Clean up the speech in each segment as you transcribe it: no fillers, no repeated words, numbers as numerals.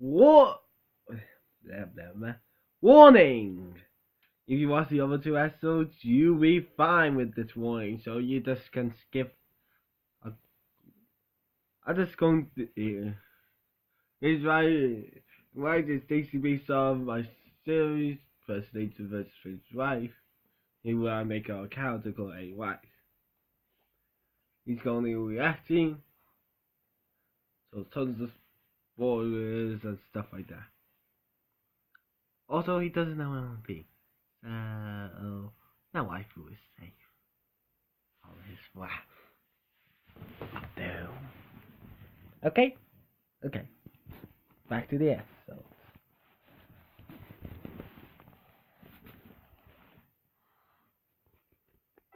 What? Warning! If you watch the other two episodes, you'll be fine with this warning, so you just can skip. I'm just going to. It's right is Stacy based on my series, First Nature vs. His Wife. He will make an account to call a wife. He's only reacting, so tons of spoilers and stuff like that. Also, he doesn't know LMP. My wife is safe. All his wife. Up there. Okay? Okay. Back to the episode.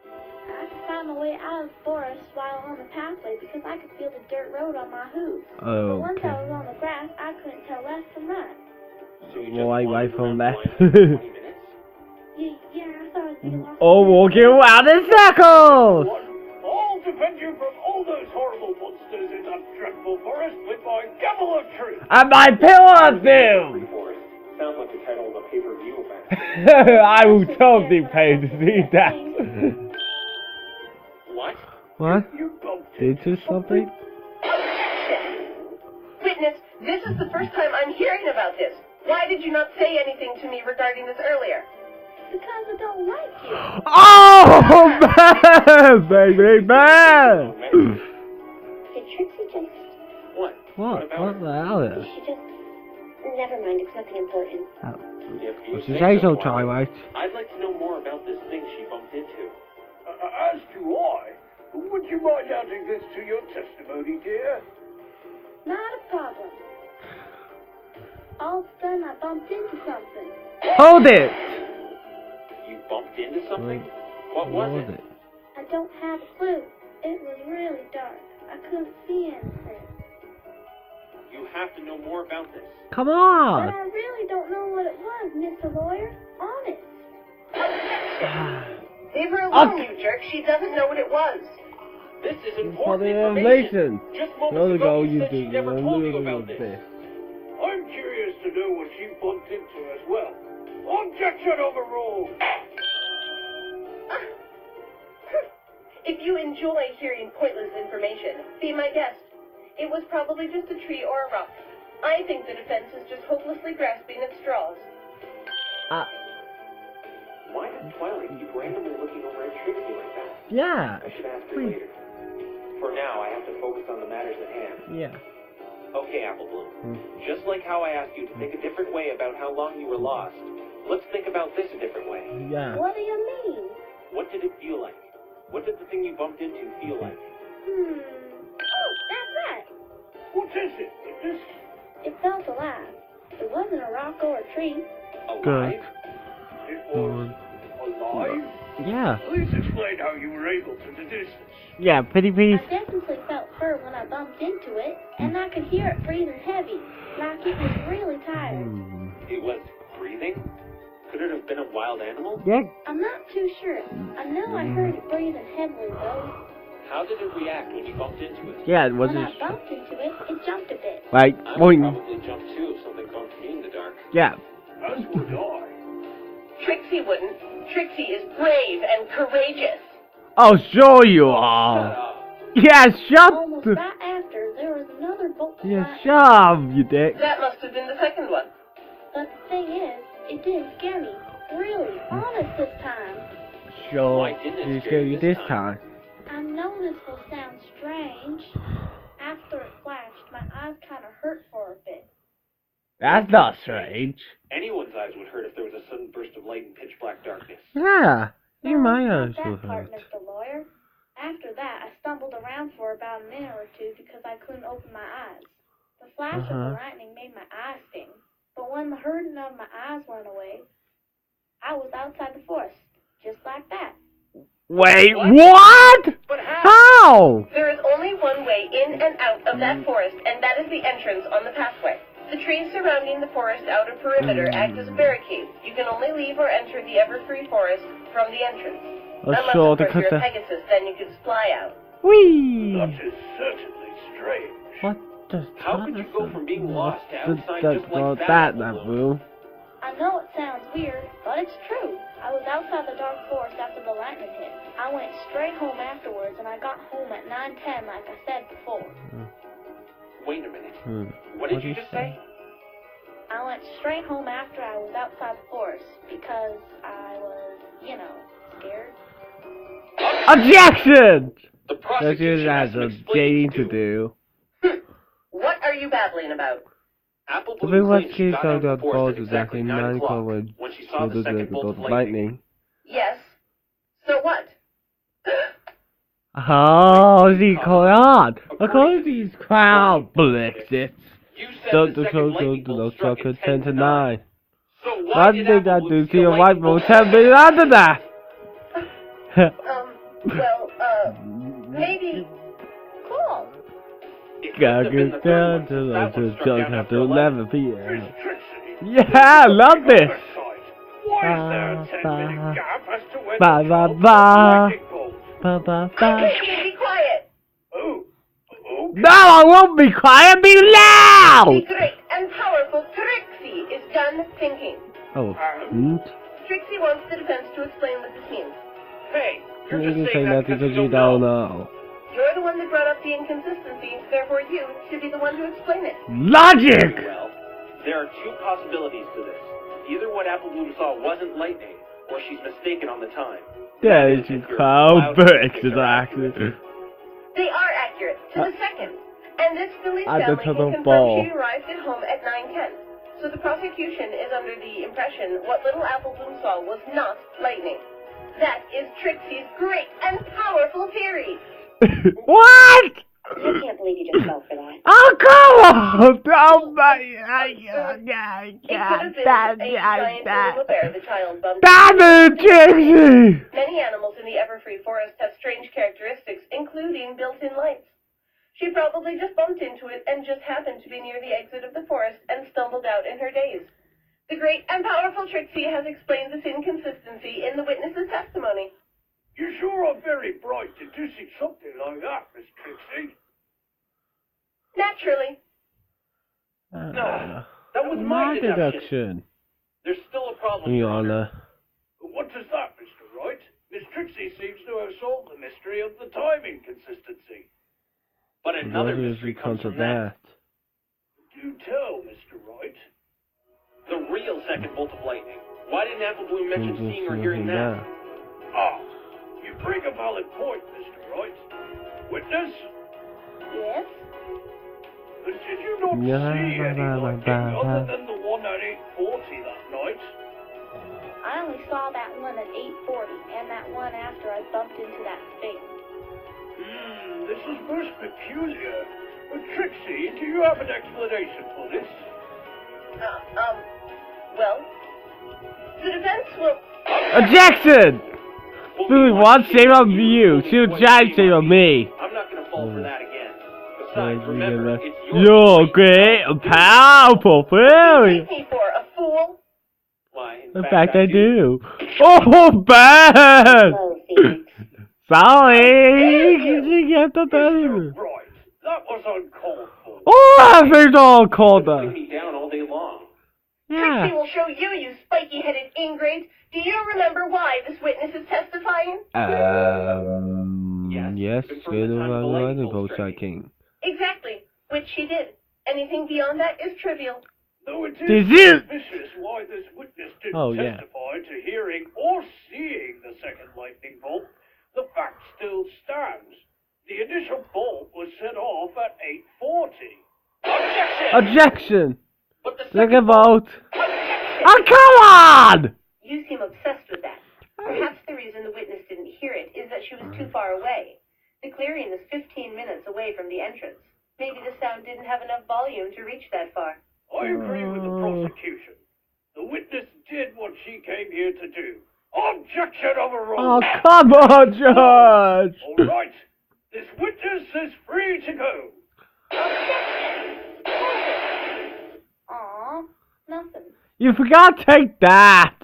I found my way out of the forest while on the pathway because I could feel the dirt road on my hooves. Okay. But once I was on the grass, I couldn't tell left from right. So you Well, I wife on left. Yeah, I thought I'd be lost. Oh, walking around in circles! I'll defend you from all those horrible monsters in that dreadful forest with my gavel of truth. And my pillar do! Sounds like the title of a pay-per-view event. I will totally pay to see that. What? What? You bumped Did you something? Witness, this is the first time I'm hearing about this. Why did you not say anything to me regarding this earlier? Because I don't like you. Oh, man! Baby, man! Hey, Trixie just... What? What? What the hell is it? She just... Never mind, it's nothing important. If you What's the say say so, Twilight, Twilight? I'd like to know more about this thing she bumped into. As do I. Would you mind adding this to your testimony, dear? Not a problem. All of a sudden, I bumped into something. Hold it! You bumped into something? Wait, What was it? I don't have a clue. It was really dark. I couldn't see anything. You have to know more about this. Come But on! I really don't know what it was, Mr. Lawyer. Honest. Leave her alone, you jerk. She doesn't know what it was. This is For the important information! Just The other moments ago, girl you you said she did never a told you little about this. bit. I'm curious to know what she bumped into as well. Objection overruled! If you enjoy hearing pointless information, be my guest. It was probably just a tree or a rock. I think the defense is just hopelessly grasping at straws. Why does Twilight keep randomly looking over at Trixie like that? Yeah. I should ask her later. For now, I have to focus on the matters at hand. Yeah. Okay, Apple Bloom. Just like how I asked you to think a different way about how long you were lost, let's think about this a different way. Yeah. What do you mean? What did it feel like? What did the thing you bumped into feel like? Oh, that's right. What is it, witness? It felt alive. It wasn't a rock or a tree. Alive? It was alive? Yeah. Please explain how you were able to deduce this. Yeah, pretty please. I definitely felt fur when I bumped into it, and I could hear it breathing heavy, like it was really tired. It was breathing? Could it have been a wild animal? Yeah. I'm not too sure. I know I heard it breathing heavily, though. How did it react when you bumped into it? Yeah, it When wasn't. I bumped into it, it jumped a bit. Like, I would boing. probably jump too if something bumped me in the dark. Yeah. As would I. Trixie wouldn't. Trixie is brave and courageous. Oh, sure you Shut are. up. Yeah, shut. Almost right after, there was another bolt of Yeah, lightning. shut up, you dick. That must have been the second one. But the thing is, it didn't scare me. Really, honest this time. Sure. Why didn't it You scare scare you you this this time. I know this will sound strange. After it flashed, my eyes kind of hurt for a bit. That's not strange. Anyone's eyes would hurt if there was a sudden burst of light in pitch black darkness. Yeah. Even my Not eyes that will part, hurt. Mr. Lawyer. After that, I stumbled around for about a minute or two because I couldn't open my eyes. The flash of the lightning made my eyes sting. But when the hurting of my eyes went away, I was outside the forest, just like that. Wait, what? But how? How? There is only one way in and out of that forest, and that is the entrance on the pathway. The trees surrounding the forest outer perimeter act as a barricade. You can only leave or enter the everfree forest from the entrance. Unless, sure, of course, because you're a Pegasus, then you can fly out. Whee! That is certainly strange. What How could you go from being lost to outside just like that, Baloo? boo. I know it sounds weird, but it's true. I was outside the dark forest after the lightning hit. I went straight home afterwards, and I got home at 9:10, like I said before. Wait a minute. What did you just say? I went straight home after I was outside the forest, because I was, scared. Objection! The That's prosecution has some a explaining thing to do. What are you babbling about? Apple The Bloom big white claims she ski got out got of the forest balls at exactly exactly 9 9 o'clock o'clock when she saw the second bolt of lightning. lightning. Yes. So what? Oh, the crowd! Of course, these crowd blitzes. You said Don't the the second lightning total bolt struck struck at at 10 to 9. So Why why did did they Apple not Bloom do see see a a white lightning bolt bolt 10 minutes after that? Maybe. Cool. It Gotta couldn't have been get the third down one, to since the that one just struck jump down after after 11 11. p.m. Trixie. Yeah, I love this! Why is there a 10-minute gap as to when Ba, the ba, child ba. lightning bolt? Ba, ba, I ba. think you be quiet. Oh. Okay. No, I won't be quiet, be The loud! great and powerful Trixie is done thinking. Oh, Trixie wants the defense to explain what this means. Hey, you're you just can say saying that nothing because because you don't know. You're the one that brought up the inconsistency, therefore you should be the one to explain it. Logic! Well, there are two possibilities to this. Either what Apple Bloom saw wasn't lightning, or she's mistaken on the time. That is if your crowd loud bricks statistics is are accurate. They are accurate, to the second. And this Philly At the family top of can confirm ball. she arrived at home at 9:10. So the prosecution is under the impression what little Apple Bloom saw was not lightning. That is Trixie's great and powerful theory. What? I can't believe you just fell for that. Oh, come on! Oh, my... It could have been a giant little bear the child bumped Damn it, Trixie! Many animals in the everfree forest have strange characteristics, including built-in lights. She probably just bumped into it and just happened to be near the exit of the forest and stumbled out in her daze. The great and powerful Trixie has explained this inconsistency in the witness's testimony. You sure are very bright deducing something like that, Miss Trixie. Naturally. No, that was my deduction. There's still a problem, Your Your Honor. Honor. What does that, Mr. Wright? Miss Trixie seems to have solved the mystery of the time inconsistency. But another What is mystery the comes cause of from that. that? Do tell, Mr. Wright. The real second bolt of lightning. Why didn't Apple Bloom mention seeing or hearing that? Ah, you bring a valid point, Mr. Wright. Witness? Yes? Did you not see any lightning other than the one at 8:40 that night? I only saw that one at 8:40, and that one after I bumped into that thing. This is most peculiar. But Trixie, do you have an explanation for this? Well, the defense will... Objection! Billy wants shame on you. She'll giant shame on me. I'm not gonna fall for that again. Besides, remember, it's You're great and powerful, Billy. Take me for a fool. Why, In fact, I do. Oh, bad! Hello, Phoenix. Sorry! You get the better. Right, that was uncalled for. Oh, everything's all cold Putting up. me down all day long. Yeah. Trixie will show you, you spiky-headed ingrate. Do you remember why this witness is testifying? Yes, confirm the time of the lightning bolt striking. Exactly, which she did. Anything beyond that is trivial. Though it This is is- suspicious why this witness didn't Oh, yeah. testify to hearing or seeing the second lightning bolt, the fact still stands. The initial bolt was set off at 8:40. Objection! Objection! But the Second vote. Objection! Oh, come on! You seem obsessed with that. Perhaps the reason the witness didn't hear it is that she was too far away. The clearing is 15 minutes away from the entrance. Maybe the sound didn't have enough volume to reach that far. I agree with the prosecution. The witness did what she came here to do. Objection Oh, overruled. come on, Judge! All right, this witness is free to go. Aw, nothing. You forgot to take that!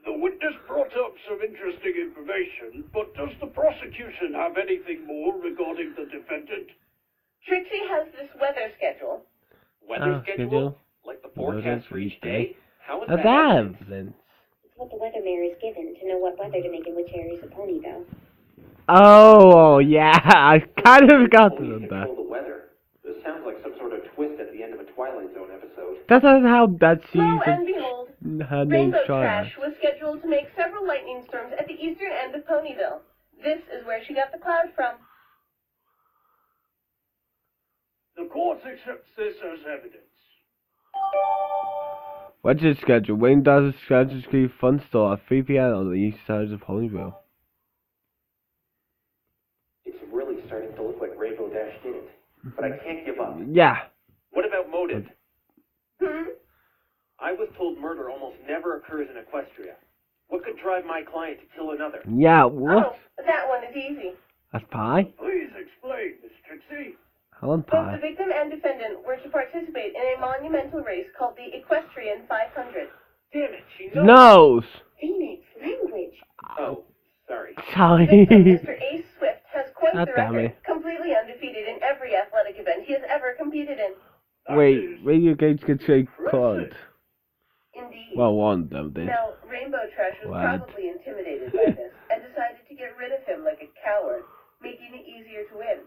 The witness brought up some interesting information, but does the prosecution have anything more regarding the defendant? Trixie has this weather schedule. Weather schedule? Like the forecast for each day? How is that evidence? It's what the weather mirror is given to know what weather to make in which areas of Ponyville. Oh, yeah, I kind of got to that. Control the weather. This sounds like some sort of twist at the end of a Twilight Zone episode. That's how that Lo season. and behold, Her name's Rainbow Twilight. Trash was scheduled to make several lightning storms at the eastern end of Ponyville. This is where she got the cloud from. The court accepts this as evidence. What's his schedule? Wayne does a schedule to fun store at 3 p.m. on the east side of Ponyville. It's really starting to look like Rainbow Dash did it. But I can't give up. Yeah. What about motive? Hmm? I was told murder almost never occurs in Equestria. What could drive my client to kill another? Yeah, what? Oh, that one is easy. That's Pie? Please explain, Miss Trixie. Helen Both the Pie. victim and defendant were to participate in a monumental race called the Equestrian 500. Damn it, she knows. Nose! Phoenix language. Oh, sorry. Sorry. Victim, Mr. Ace Swift, has quite God the damn record, it. completely undefeated in every athletic event he has ever competed in. Wait, radio games can take cards. Indeed. Well, one of them did. Now, Rainbow Trash was What? probably intimidated by this and decided to get rid of him like a coward, making it easier to win.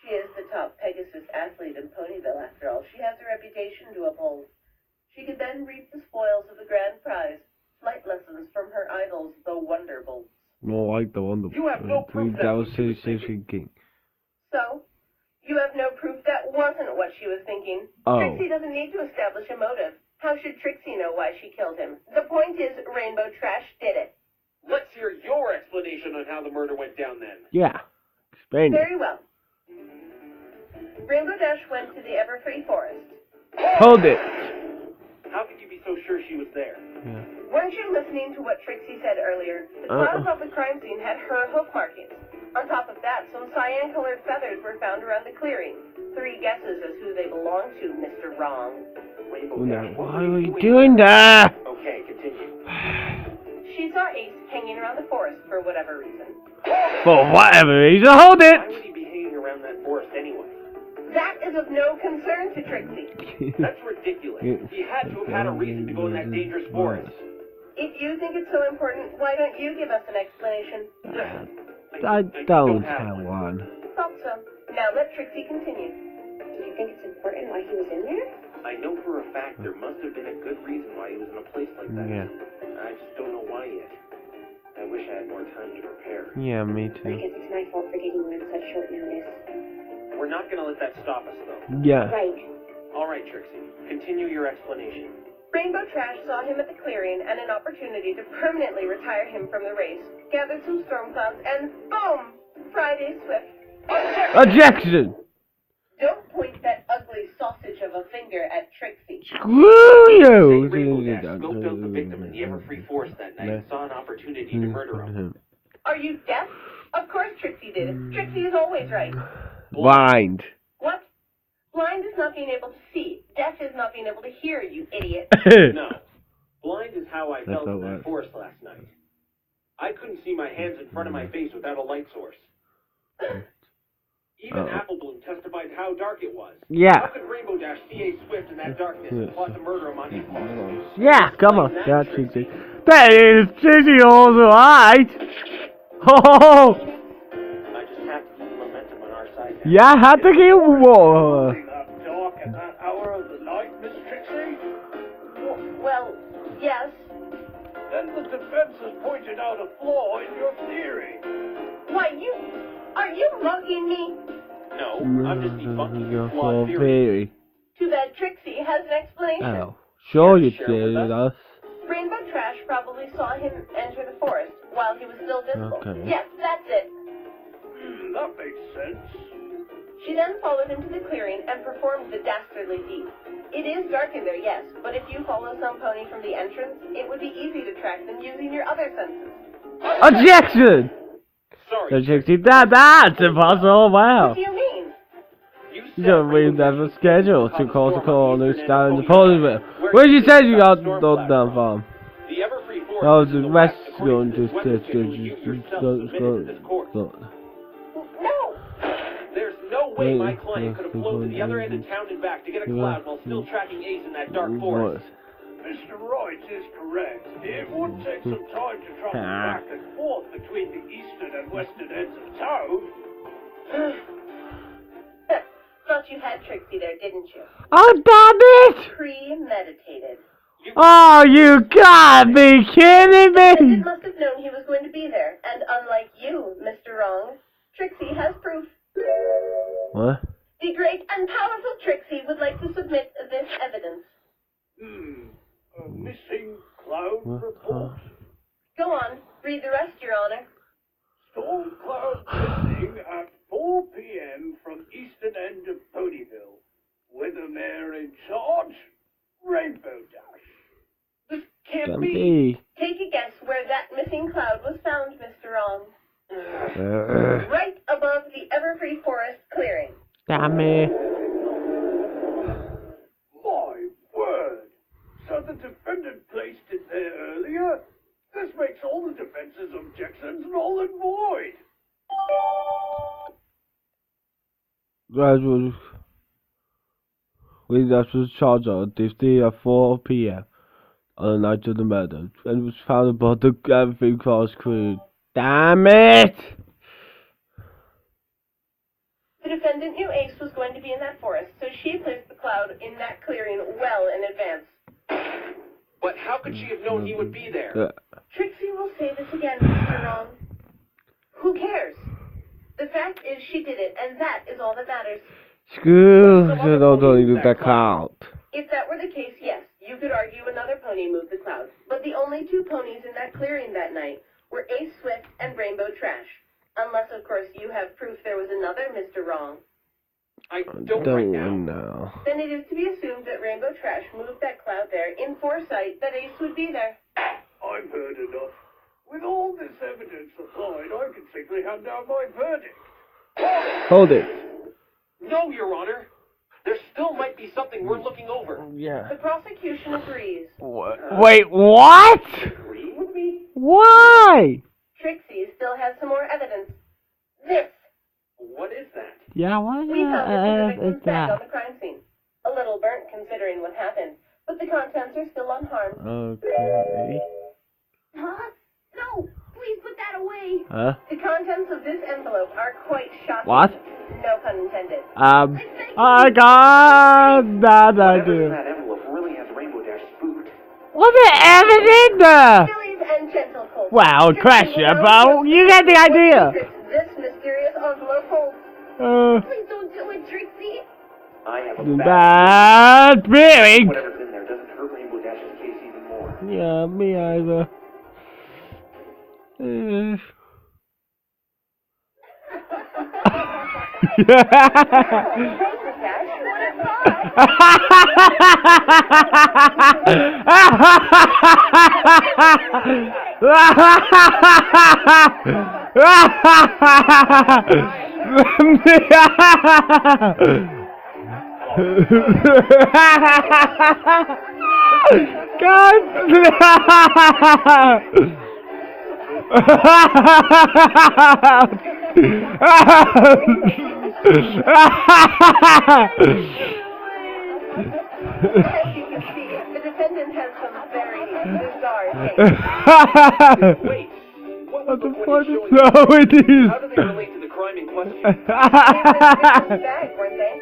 She is the top Pegasus athlete in Ponyville, after all. She has a reputation to uphold. She could then reap the spoils of the grand prize, flight lessons from her idols, the Wonderbolts. More like the one You have no proof that that was she was Citizen King. So, you have no proof that wasn't what she was thinking. Oh. Trixie doesn't need to establish a motive. How should Trixie know why she killed him? The point is, Rainbow Trash did it. Let's hear your explanation on how the murder went down then. Yeah. Explain it. Very well. Rainbow Dash went to the Everfree Forest. Hold it. How could you be so sure she was there? Yeah. Weren't you listening to what Trixie said earlier? The cloud above the crime scene had her hoof markings. On top of that, some cyan-colored feathers were found around the clearing. 3 guesses as who they belonged to, Mr. Wrong. Rainbow Dash, what Why were are you you doing that? Okay, continue. She saw Ace hanging around the forest for whatever reason. For whatever reason, hold Why would it. he be hanging around that forest anyway? That is of no concern to Trixie. That's ridiculous. He had to have had a reason to go in that dangerous forest. If you think it's so important, why don't you give us an explanation? I don't have one. Thought so. Now let Trixie continue. Do you think it's important why he was in there? I know for a fact there must have been a good reason why he was in a place like that. Yeah. I just don't know why yet. I wish I had more time to prepare. Yeah, me I too. guess it's my fault for getting you on such short notice. We're not going to let that stop us, though. Yeah. Right. All right, Trixie. Continue your explanation. Rainbow Trash saw him at the clearing and an opportunity to permanently retire him from the race, gathered some storm clouds, and boom! Friday Swift. Objection! Don't point that ugly sausage of a finger at Trixie. Screw Say you! Rainbow Dash scoped out the victim in the Everfree Forest that night and saw an opportunity to murder him. Are you deaf? Of course Trixie did. Trixie is always right. Blind. What? Blind is not being able to see. Deaf is not being able to hear, you idiot. No. Blind is how I felt in that what- forest last night. I couldn't see my hands in front of my face without a light source. Even Apple Bloom testified how dark it was. How Yeah. could Rainbow Dash see a Swift in that darkness and plot to murder him on impulse? Yeah, come on. That's easy. That is Trixie all right. Oh, I just have to keep momentum on our side now. yeah, I had to get more. That dark at that hour of the night, Miss Trixie? Well, yes. Then the defense has pointed out a flaw in your theory. Why, are you mugging me? No, I'm just debunking your Your flawed theory. Too bad Trixie has an explanation. Oh, sure you Share with did us. Rainbow Trash probably saw him enter the forest while he was still visible. Okay. Yes, that's it. That makes sense. She then followed him to the clearing and performed the dastardly deed. It is dark in there, yes, but if you follow some pony from the entrance, it would be easy to track them using your other senses. Objection! Sorry. The Trixie, that's impossible. Wow. What do you mean? You don't read that the schedule to call the corners down in the Ponyville. Where you said you got those done from? The Everfree Forest Oh, is the the west west going According to to this weather schedule, you yourself submitted to this course. No! There's no way my client could have flown to the other end of town and back to get a cloud while still tracking Ace in that dark forest. Mr. Wright is correct. It would take some time to travel back and forth between the eastern and western ends of town. Thought you had Trixie there, didn't you? Oh, damn it! Premeditated. Oh, you gotta be kidding It me! must have known he was going to be there, and unlike you, Mr. Wrong, Trixie has proof. What? The great and powerful Trixie would like to submit this evidence. A missing cloud report. Go on, read the rest, Your Honor. Storm cloud missing at 4 p.m. from eastern end of Ponyville. Weathermare in charge, Rainbow Dash. This can't Can be. be. Take a guess where that missing cloud was found, Mr. Wrong. Right above the Everfree Forest clearing. Damn it. My word! So the defendant placed it there earlier? This makes all the defense's objections null and void. That was charged on Tuesday at 4 p.m. on the night of the murder, and was found above the Everfree Cross crew. Damn it! The defendant knew Ace was going to be in that forest, so she placed the cloud in that clearing well in advance. But how could she have known he would be there? Trixie will say this again, Mr. Wrong. Who cares? The fact is she did it, and that is all that matters. Screw, you don't do that cloud. If that were the case, yes, you could argue another pony moved the cloud. But the only two ponies in that clearing that night were Ace Swift and Rainbow Trash. Unless, of course, you have proof there was another Mr. Wrong. I don't right now. know. Then it is to be assumed that Rainbow Trash moved that cloud there in foresight that Ace would be there. I've heard enough. With all this evidence supplied, I can simply hand down my verdict. Hold it. No, Your Honor. There still might be something we're looking over. Yeah. The prosecution agrees. Wait, what? Agree with me? Why? Trixie still has some more evidence. This. What is that? Yeah, what We found this in the victim's bag on that? the crime scene. A little burnt considering what happened, but the contents are still unharmed. Okay. Huh? No! Please put that away! Huh? The contents of this envelope are quite shocking. What? No pun intended. I got that Whatever's in idea. that envelope really has Rainbow Dash spooked. What's the evidence there? Fillies and gentle colts. Well, Trixie crash will it, know bro. You get the what idea. secrets this mysterious envelope holds. Please don't do it, Trixie! I have a Bad feeling. Whatever's in there doesn't hurt Rainbow Dash's case even more. Yeah, me either. As you can see, the defendant has some very bizarre things. Wait, what What was the the fuck? footage showing? No, it is. How do they relate to the crime in question? They were in the victim's bag, weren't they?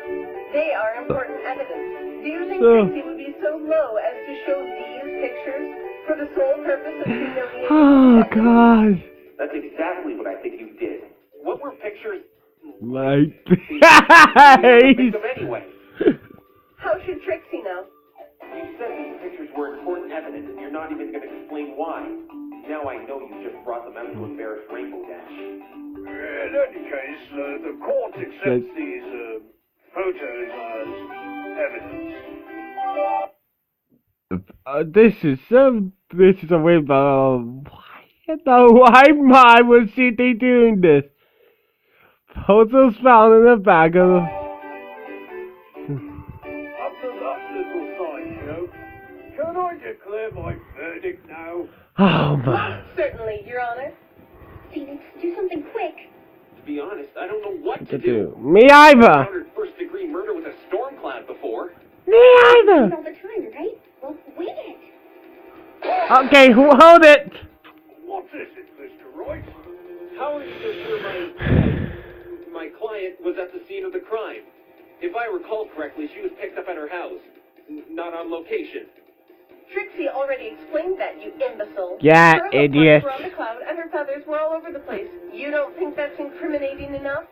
They are important evidence. Do you think Trixie would be so low as to show these pictures for the sole purpose of humiliating? Oh, God. That's exactly what I think you did. What were pictures My think face. of anyway? How should Trixie know? You said these pictures were important evidence, and you're not even going to explain why. Now I know you just brought them out to embarrass Rainbow Dash. In any case, the court accepts these photos as evidence. This is a weird, why was she doing this? Photos found in the bag of After that little sideshow, Can I declare my verdict now? Oh man. Certainly, Your Honor. Phoenix, do something quick. To be honest, I don't know what to To do. do. Me either. I've encountered first-degree murder with a storm cloud before. Me Do it either. all the time, right? Well, wing it. Okay, hold it. What is it, Mr. Wright? How are you so sure my client was at the scene of the crime? If I recall correctly, she was picked up at her house, not on location. Trixie already explained that, you imbecile. Yeah, Her hook idiot. marks were on the cloud and her feathers were all over the place. You don't think that's incriminating enough?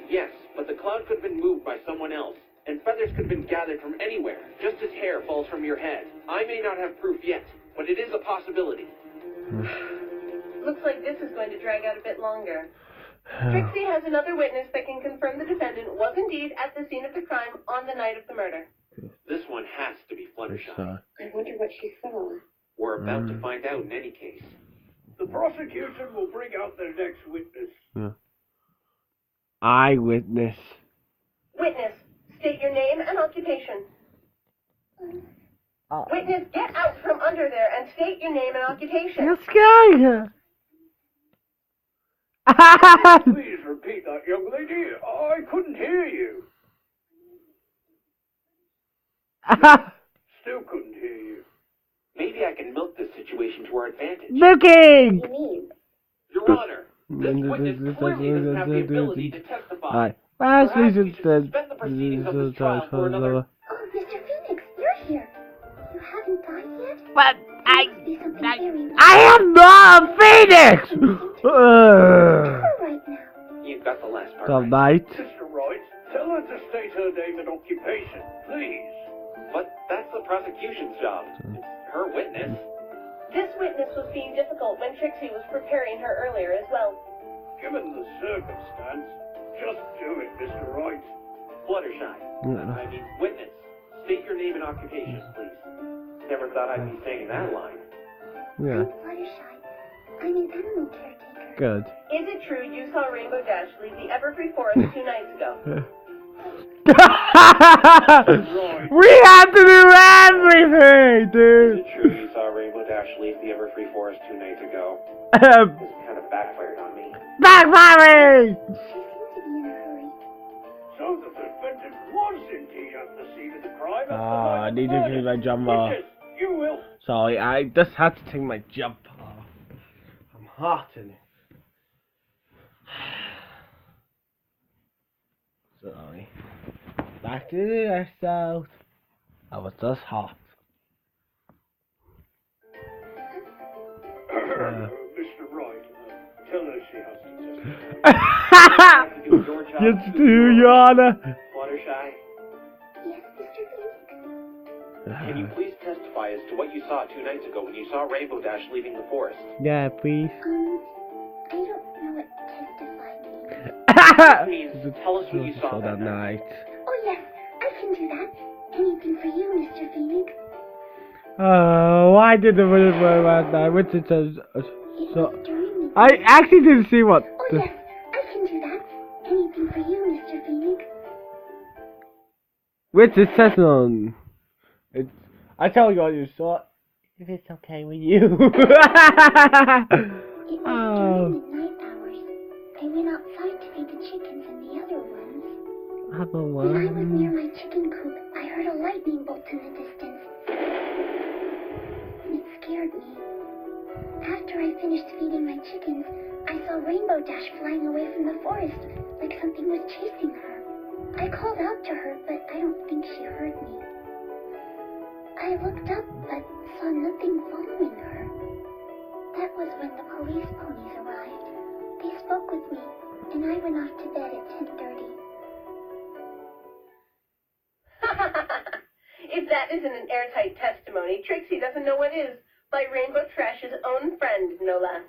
Yes, but the cloud could have been moved by someone else, and feathers could have been gathered from anywhere, just as hair falls from your head. I may not have proof yet, but it is a possibility. Looks like this is going to drag out a bit longer. Trixie has another witness that can confirm the defendant was indeed at the scene of the crime on the night of the murder. This one has to be Fluttershy. I wonder what she saw. We're about to find out in any case. The prosecution will bring out their next witness. Eyewitness. Witness, state your name and occupation. Witness, get out from under there and state your name and occupation. You're scared. Please repeat that, young lady. I couldn't hear you. Still couldn't hear you. Maybe I can milk this situation to our advantage. Looking. What do you mean? Your Honor, this witness clearly doesn't have the ability to testify. Alright. Perhaps Last we reason should said suspend the proceedings of this trial for another... Oh, Mr. Phoenix, you're here. You haven't died yet? But Must be something very bad. I am not a phoenix. Right now. You've got the last part The right. night. Mr. Wright, tell her to state her name and occupation, please. But that's the prosecution's job. It's her witness. This witness was being difficult when Trixie was preparing her earlier as well. Given the circumstance, just do it, Mr. Wright. Fluttershy. I mean, witness. State your name and occupation, please. Never thought I'd be saying that line. Yeah. Fluttershy. I'm an animal caretaker. Good. Is it true you saw Rainbow Dash leave the Everfree Forest 2 nights ago? We have to do everything, Is dude. it true you saw Rainbow Dash leave the Everfree Forest 2 nights ago? This kind of backfired on me. Backfiring. She seemed to be in a hurry. So the defendant was indeed at the scene of the crime. I need to change my jumper. Witness, you will. Sorry, I just had to take my jumper off. I'm hot in it. Sorry. Back to the episode. I was just hot. Mr. Wright, tell her she has to testify. Do your job. Get to Your Honor. Fluttershy, Yes, Mr. Phoenix? can you please testify as to what you saw 2 nights ago when you saw Rainbow Dash leaving the forest? Yeah, please. I don't know what testify means. Means tell us what you saw For that night. Oh, yes, I can do that. Anything for you, Mr. Phoenix. Why did the really worry about that? Which it says. It So was during the... I actually didn't see what. Oh, yes, I can do that. Anything for you, Mr. Phoenix. Which it says on. It's. I tell you what you saw. If it's okay with you. It was during the night hours. I went outside to feed the chickens and the other ones. Have a When I was one. near my chicken coop, I heard a lightning bolt in the distance. It scared me. After I finished feeding my chickens, I saw Rainbow Dash flying away from the forest, like something was chasing her. I called out to her, but I don't think she heard me. I looked up, but saw nothing following her. That was when the police ponies arrived. They spoke with me, and I went off to bed at 10:30. If that isn't an airtight testimony, Trixie doesn't know what is. By Rainbow Trash's own friend, no less.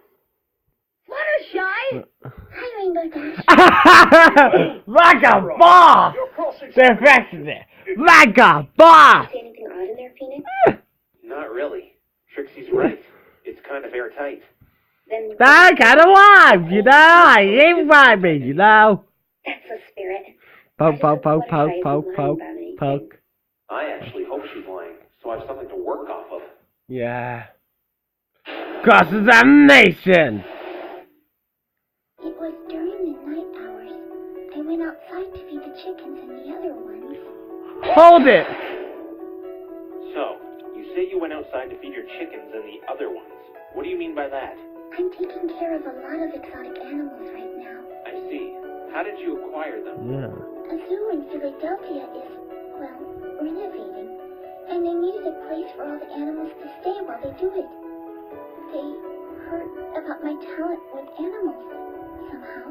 Fluttershy! Hi, Rainbow Dash. Like a boss! You're crossing. The effect of it! Like a boss! See anything odd in there, Phoenix? Not really. Trixie's right. It's kind of airtight. Then That kind of wife, you know? I ain't vibing, you know? that's the spirit. Poke, poke, poke, poke, poke, poke, poke. I actually hope she's lying, so I have something to work off of. Yeah. Cross-examination! It was during the night hours. I went outside to feed the chickens and the other ones. Hold it! So, you say you went outside to feed your chickens and the other ones. What do you mean by that? I'm taking care of a lot of exotic animals right now. I see. How did you acquire them? Yeah. A zoo in Philadelphia is, well, renovating. And they needed a place for all the animals to stay while they do it. They heard about my talent with animals, somehow.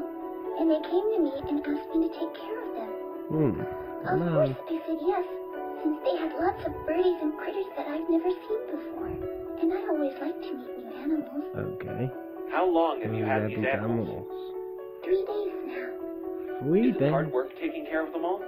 And they came to me and asked me to take care of them. Of course, I said yes, since they had lots of birdies and critters that I've never seen before. And I always like to meet new animals. Okay. How long have you had these animals? 3 days now. 3 Is it days? hard work taking care of them all?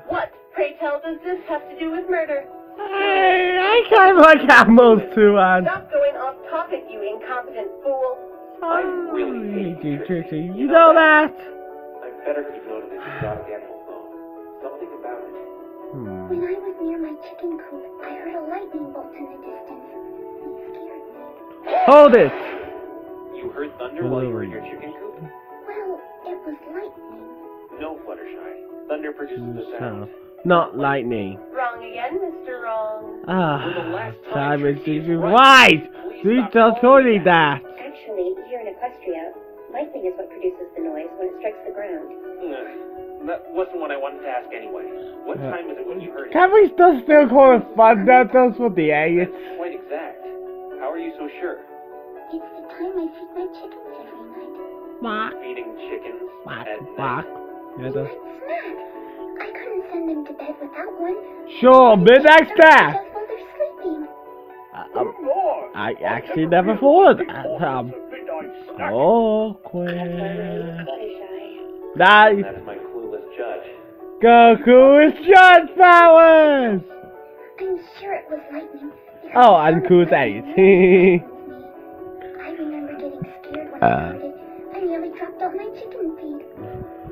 What, pray tell, does this have to do with murder? I kind of like animals too, man. Stop going off topic, you incompetent fool. I'm really hate you, Trixie. You know that? I better keep note of this exotic animal though. Something about it. When I was near my chicken coop, I heard a lightning bolt in the distance. It scared me. Hold it! You heard thunder while you were in your chicken coop? Well, it was lightning. No, Fluttershy. Thunder produces a sound. Not lightning. Wrong again, Mr. Wrong. Time is right! You told me that! Actually, here in Equestria, lightning is what produces the noise when it strikes the ground. That wasn't what I wanted to ask anyway. What time is it when you heard it? Can we still call it thunder? That's what the idiots. That's quite exact. How are you so sure? It's the time I feed my chickens every night. Quack, Feeding chickens quack, at quack. night? Yeah, that's... Snack! I couldn't send them to bed without one. Sure, midnight snack! Just while they're sleeping. I actually never thought of that. Awkward. Nice. That's my clueless judge. Goku is Judge Powers! I'm sure it was lightning. Oh, and Cool Eight. I remember getting scared when I heard it. I nearly dropped all my chicken feed.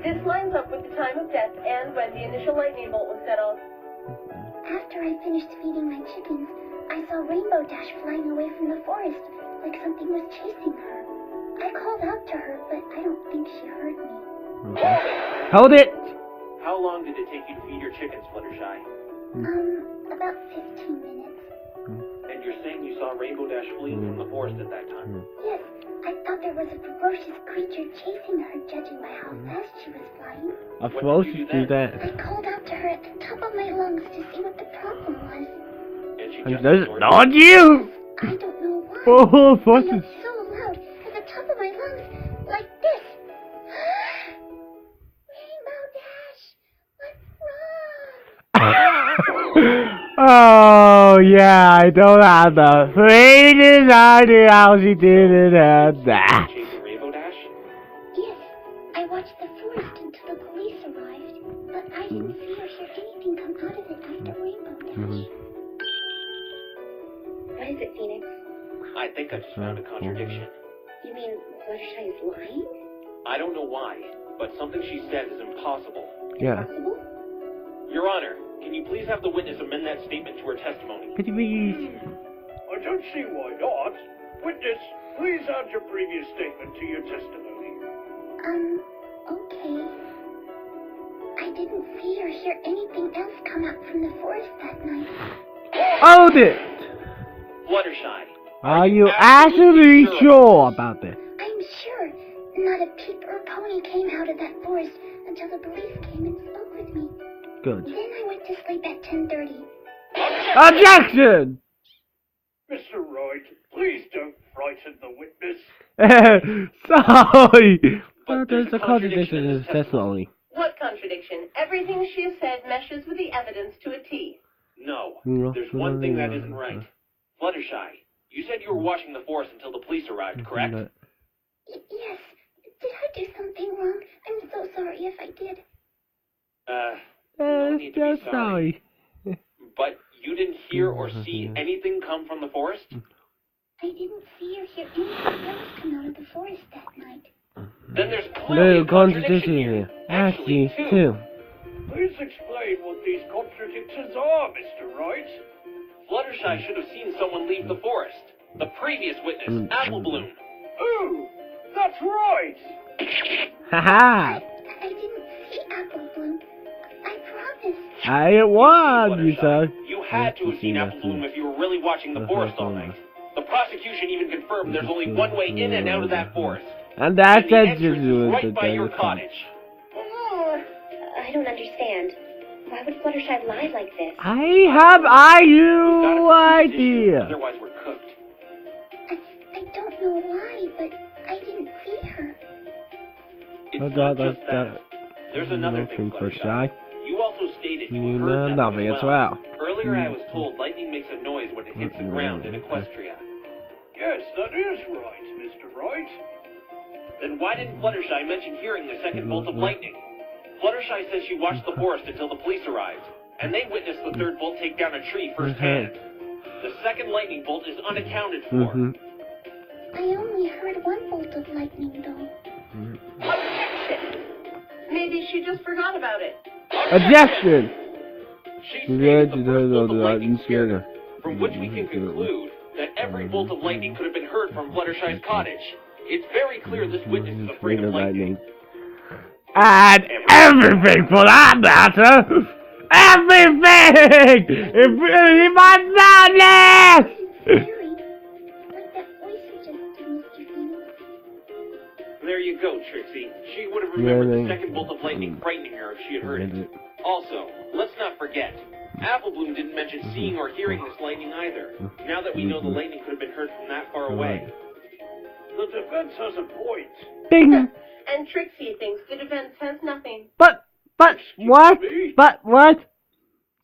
This lines up with the time of death and when the initial lightning bolt was set off. After I finished feeding my chickens, I saw Rainbow Dash flying away from the forest, like something was chasing her. I called out to her, but I don't think she heard me. Hold it! How long did it take you to feed your chickens, Fluttershy? About 15 minutes. And you're saying you saw Rainbow Dash fleeing from the forest at that time? Yes, I thought there was a ferocious creature chasing her, judging by how fast she was flying. I'm supposed to do that. I called out to her at the top of my lungs to see what the problem was. And she And just does it ignored not you? I don't know why. Oh, I what yelled is... so loud at the top of my lungs, like this. Rainbow Dash, what's wrong? Oh, yeah, I don't have the faintest idea how she did it and that. chasing Rainbow Dash? Yes, I watched the forest until the police arrived, but I didn't see or hear anything come out of it after Rainbow Dash. What is it, Phoenix? I think I just found a contradiction. You mean Fluttershy is lying? I don't know why, but something she said is impossible. Yeah. Possible? Your Honor, can you please have the witness amend that statement to her testimony? Could you please... I don't see why not. Witness, please add your previous statement to your testimony. Okay. I didn't see or hear anything else come out from the forest that night. Hold it! Fluttershy. Are you actually sure about this? I'm sure not a peep or pony came out of that forest until the police came and spoke with me. Good. Then I went to sleep at 10:30. Objection! Mr. Wright, please don't frighten the witness. Sorry! But But there's a contradiction in his testimony. What contradiction? Everything she has said meshes with the evidence to a T. No, there's one thing that isn't right. Fluttershy, you said you were watching the forest until the police arrived, correct? Yes. Did I do something wrong? I'm so sorry if I did. No need to be Just sorry. sorry. But you didn't hear or see anything come from the forest? I didn't see or hear anything else come out of the forest that night. Then there's clearly No a contradiction contradiction here. here. Actually, too. Please explain what these contradictions are, Mr. Wright. Fluttershy should have seen someone leave the forest. The previous witness, Applebloom. Oh, that's right. Haha! I didn't see Applebloom. I promise. I won, you said. You had to have seen Applebloom if you were really watching the forest all night. The prosecution even confirmed there's only one way in and out of that forest. And that's And the it. entrance is right by your cottage. I don't understand. Why would Fluttershy lie like this? I have no We've got a serious issue, idea. Otherwise we're cooked. I don't know why, but I didn't see her. It's not just that. There's another thing, Fluttershy. You also stated you heard nothing as well. Earlier I was told lightning makes a noise when it hits the ground in Equestria. Yes, that is right, Mr. Wright. Then why didn't Fluttershy mention hearing the second bolt of lightning? Fluttershy says she watched the forest until the police arrived, and they witnessed the third bolt take down a tree firsthand. The second lightning bolt is unaccounted for. I only heard one bolt of lightning, though. Objection! Maybe she just forgot about it. Objection! She stated the first bolt of lightning scared her, from which we can conclude that every bolt of lightning could have been heard from Fluttershy's cottage. It's very clear this witness is afraid of lightning. And everything for that matter! Everything! It really was madness! Scary. Like that voice you just did, Mr. Phoenix. There you go, Trixie. She would have remembered the second bolt of lightning frightening her if she had heard it. Also, let's not forget, Applebloom didn't mention seeing or hearing this lightning either. Now that we know the lightning could have been heard from that far away. The defense has a point. Ding! And Trixie thinks the defense has nothing. But what? But what?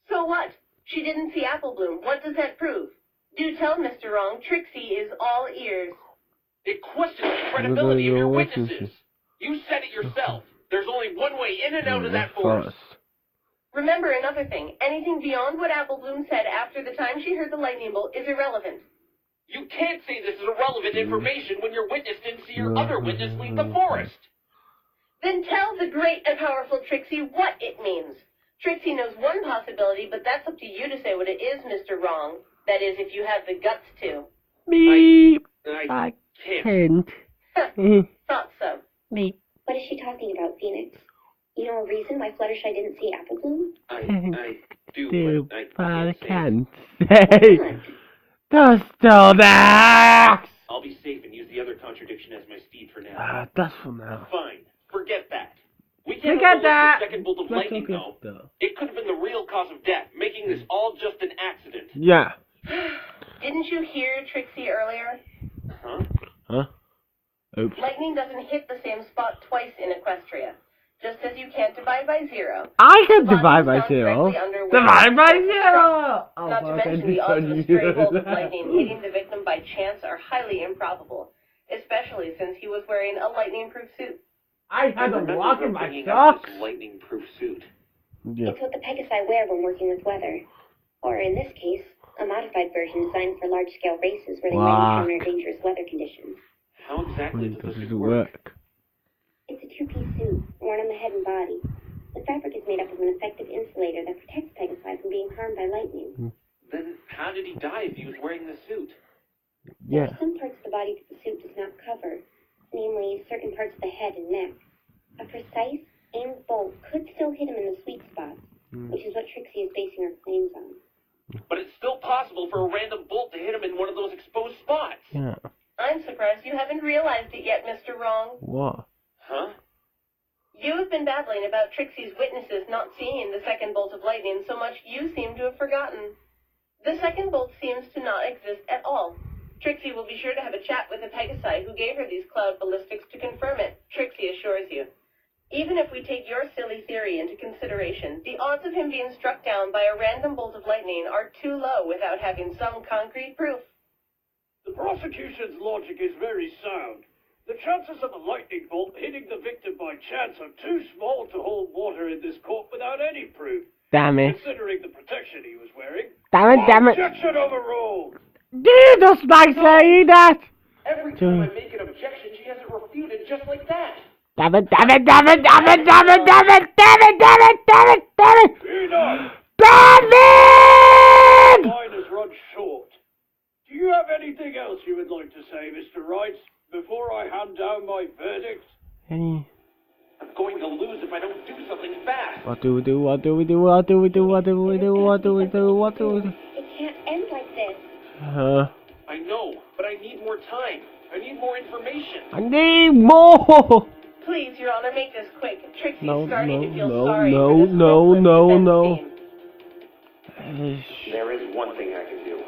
So what? She didn't see Applebloom. What does that prove? Do tell Mr. Wrong, Trixie is all ears. It questions the credibility of your witnesses. You said it yourself. There's only one way in and out of that forest. Remember another thing. Anything beyond what Applebloom said after the time she heard the lightning bolt is irrelevant. You can't say this is irrelevant information when your witness didn't see your other witness leave the forest. Then tell the great and powerful Trixie what it means. Trixie knows one possibility, but that's up to you to say what it is, Mr. Wrong. That is, if you have the guts to. Beep. I can't. Thought so. Beep. What is she talking about, Phoenix? You know a reason why Fluttershy didn't see Applebloom? I do, but I can't say. Just tell that. I'll be safe and use the other contradiction as my steed for now. That's for now. Fine. Forget that. We can't Forget overlook that. the second bolt of lightning, though. It could have been the real cause of death, making this all just an accident. Yeah. Didn't you hear Trixie earlier? Huh? Oops. Lightning doesn't hit the same spot twice in Equestria. Just as you can't divide by zero. I can The divide body by is zero. found directly under where Divide by the bolt zero! struck. Not to mention the odds of a stray bolt of lightning hitting the victim by chance are highly improbable, especially since he was wearing a lightning-proof suit. I had to remember walk in her my bringing up socks. this lightning-proof suit. Yeah. It's what the Pegasi wear when working with weather. Or, in this case, a modified version designed for large-scale races where they might encounter dangerous weather conditions. How exactly does this it work? It's a two-piece suit, worn on the head and body. The fabric is made up of an effective insulator that protects Pegasi from being harmed by lightning. Then how did he die if he was wearing the suit? There are some parts of the body that the suit does not cover, namely certain parts of the head and neck. A precise, aimed bolt could still hit him in the sweet spots, which is what Trixie is basing her claims on. But it's still possible for a random bolt to hit him in one of those exposed spots. Yeah. I'm surprised you haven't realized it yet, Mr. Wrong. What? Huh? You have been babbling about Trixie's witnesses not seeing the second bolt of lightning so much you seem to have forgotten. The second bolt seems to not exist at all. Trixie will be sure to have a chat with the Pegasi who gave her these cloud ballistics to confirm it, Trixie assures you. Even if we take your silly theory into consideration, the odds of him being struck down by a random bolt of lightning are too low without having some concrete proof. The prosecution's logic is very sound. The chances of a lightning bolt hitting the victim by chance are too small to hold water in this court without any proof. Damn it. Considering the protection he was wearing. Damn it. Objection overruled. Jesus, Mike, say that. Every time I make an objection, she has it refuted just like that. Damn it, damn it, damn it, damn it, damn it, damn it, damn it, damn it, damn it, damn it! Enough! Damn it! Line has run short. Do you have anything else you would like to say, Mr. Wright, before I hand down my verdict? Any? I'm going to lose if I don't do something fast. What do we do? What do we do? What do we do? What do we do? What do we do? What do we do? It can't end like this. I know, but I need more time. I need more information. I need more. Please, Your Honor, make this quick. Trixie's No, starting no, to feel no, sorry no, for this no, hopeless no, defense no. team. There is one thing I can do.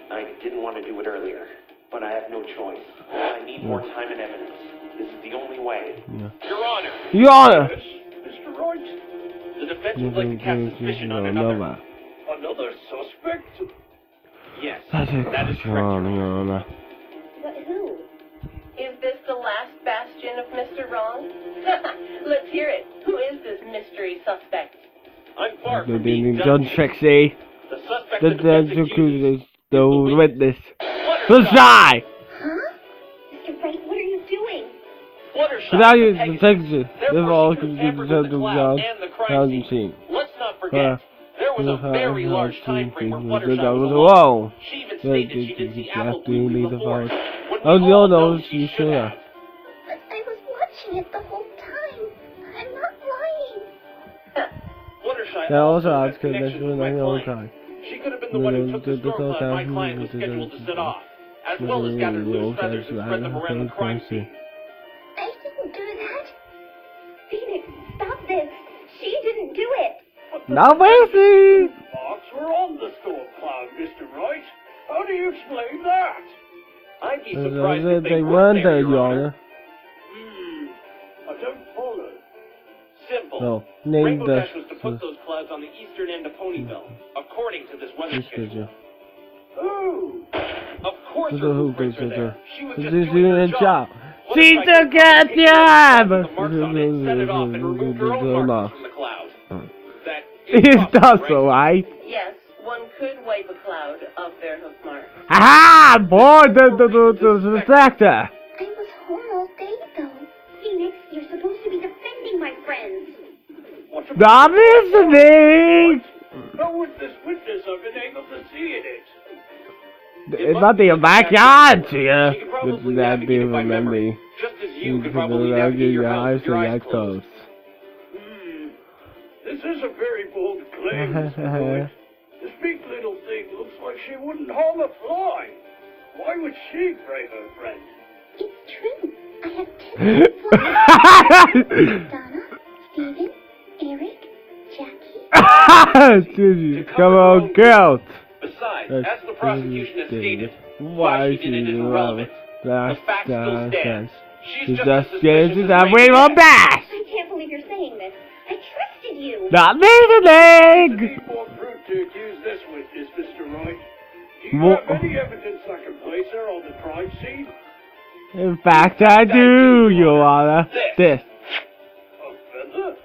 I didn't want to do it earlier, but I have no choice. I need more time and evidence. This is the only way. Yeah. Your Honor, Your Honor. Yes, Mr. Wright? the defense would like to cast suspicion on another. Another suspect? Yes, That is correct. Your Honor, Your Honor. But who? Is this the last bastion of Mr. Wrong? Let's hear it. Who is this mystery suspect? I'm far The from being John done. Trixie. The suspect The the defense accuses the witness. Fluttershy. Fluttershy! Huh? Mr. Wright, what are you doing? Fluttershy. Without you, the Pegasus. Texas. Therefore, They've all she could have tampered with the cloud and the crime scene. Let's not forget, there was a very large time frame where Fluttershy was alone. She even stated she didn't see Apple Bloom leave the forest. When we all know she should have. But I was watching it the whole time. I'm not lying. Fluttershy That also has adds connection connection with with my my own client. time. She could have been the one who took the storm cloud my client was scheduled to set off, as well as gathered loose feathers and spread them around the crime scene. I didn't do that. Phoenix, stop this. She didn't do it. Now, Macy! Marks were on the storm cloud, Mr. Wright. How do you explain that? I'd be surprised if They they weren't weren't there, there, Your Your Honor. I don't follow. Simple. No, name Rainbow the. Dash was to put those clouds on the eastern end of Ponyville, according to this weather schedule. Oh! Of course her footprints are there. She was just She's doing her doing a job. What She if I took could a take those clouds with job! the marks on it, set it off, and removed her own markings from the clouds? That It's is possible, also right? right. Yes, one could wipe a cloud of their hoof marks. Aha! Boy, the sector! I was home all day, though. Phoenix, you're supposed to be defending my friends. What Not listening! How would this witness have been able to see in it? It's not the backyard, yeah. She could probably That navigate be it by memory, remembering. just as you could probably navigate your house with your eyes closed. This is a very bold claim, Mr. Wright. This big little thing looks like she wouldn't harm a fly. Why would she brave her friend? It's true. I have 10 flies. Donna, Steven, Eric, Jackie. Come on, girls! Besides, as the prosecution has stated, Why she did it is irrelevant. The fact still stands. She's She's just as just suspicious scared as that Rainbow Rainbow Dash. Dash! I can't believe you're saying this. I trusted you. Not I listening! need more proof to accuse this witness, Mr. Wright. Do you What? have any evidence that can place her on the crime scene? In fact, I do, Your Honor. This. A feather?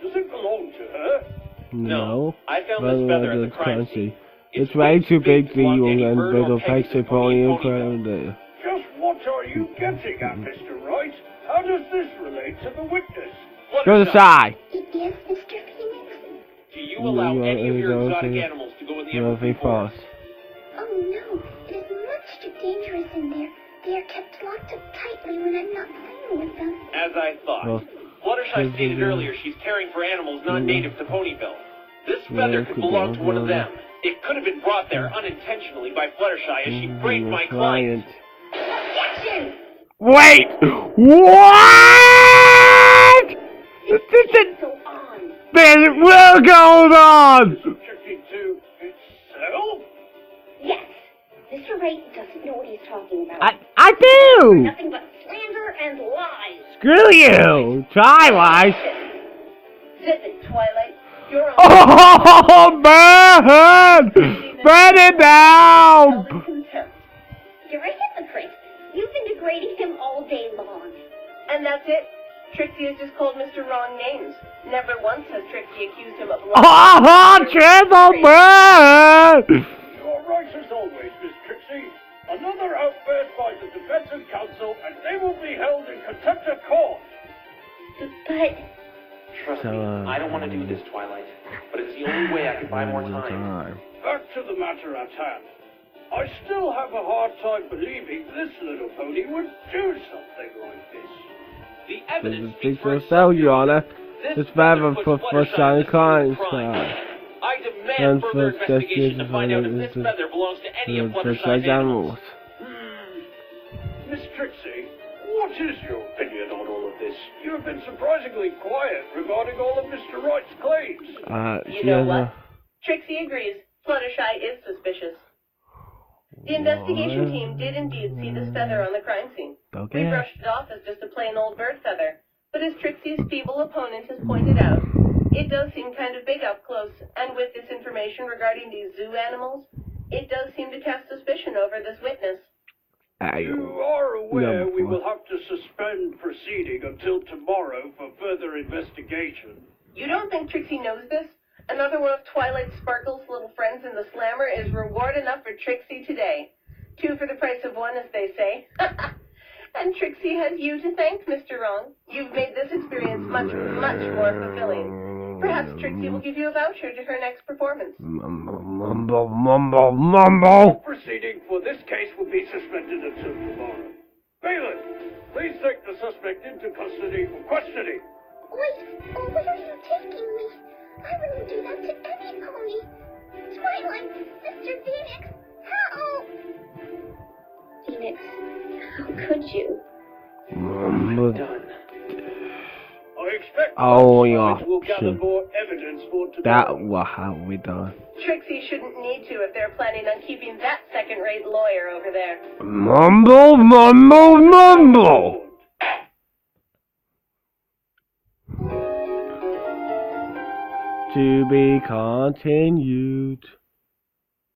Does it belong to her? No. I found this feather at the crime scene. It's way too big to belong to use any and bird or little Pegasus pixie pony in pony Ponyville. Just what are you getting at, Mr. Wright? How does this relate to the witness? Go to the side. Yes, Mr. Phoenix. Do you allow any of your exotic animals to go in the evergreen forest? Oh no, it is much too dangerous in there. They are kept locked up tightly when I'm not playing with them. As I thought. Well, Fluttershy stated earlier she's caring for animals not native to Ponyville. This feather could belong to one of them. It could have been brought there unintentionally by Fluttershy as she braved my client. Objection! Wait! What? This can't go on. This will go on! Subjected to itself? Yes. Mr. Wright doesn't know what he's talking about. I do! Nothing but slander and lies. Screw you! Try wise! Zip it, Twilight. You're on Oh, burn! Burn it down! contempt. You're a hypocrite. You've been degrading him all day long. And that's it. Trixie has just called Mr. Wrong names. Never once has Trixie accused him of Oh, triple burn! You're right as always, Miss Trixie. Another outburst by the defense and counsel, and they will be held in contempt of court. But... Trust me, I don't want to do this, Twilight. But it's the only way I can buy more time. Back to the matter at hand. I still have a hard time believing this little pony would do something like this. The evidence Speak speaks for for yourself, itself, Your Honor. This This feather puts for Fluttershy shiny at the scene of the crimes. I demand further investigation to find out if this feather belongs to any of Fluttershy's animals. Miss Trixie, what is your opinion on all of this? You have been surprisingly quiet regarding all of Mr. Wright's claims. You know what? Trixie agrees. Fluttershy is suspicious. The investigation team did indeed see this feather on the crime scene. Okay. We brushed it off as just a plain old bird feather. But as Trixie's feeble opponent has pointed out, it does seem kind of big up close, and with this information regarding these zoo animals, it does seem to cast suspicion over this witness. You are aware we will have to suspend proceeding until tomorrow for further investigation. You don't think Trixie knows this? Another one of Twilight Sparkle's little friends in the Slammer is reward enough for Trixie today. 2 for the price of 1, as they say. And Trixie has you to thank, Mr. Wrong. You've made this experience much, much more fulfilling. Perhaps Trixie will give you a voucher to her next performance. Mumble, mumble, mumble. Proceeding for this case will be suspended until tomorrow. Bailiff, please take the suspect into custody for questioning. Wait, where are you taking me? I wouldn't do that to any pony. Twilight, Mr. Phoenix, help! Phoenix, how could you? Done. I expect Oh, the yeah. side will gather more evidence for That tomorrow. what have we done? Trixie shouldn't need to if they're planning on keeping that second-rate lawyer over there. Mumble, mumble, mumble. To be continued.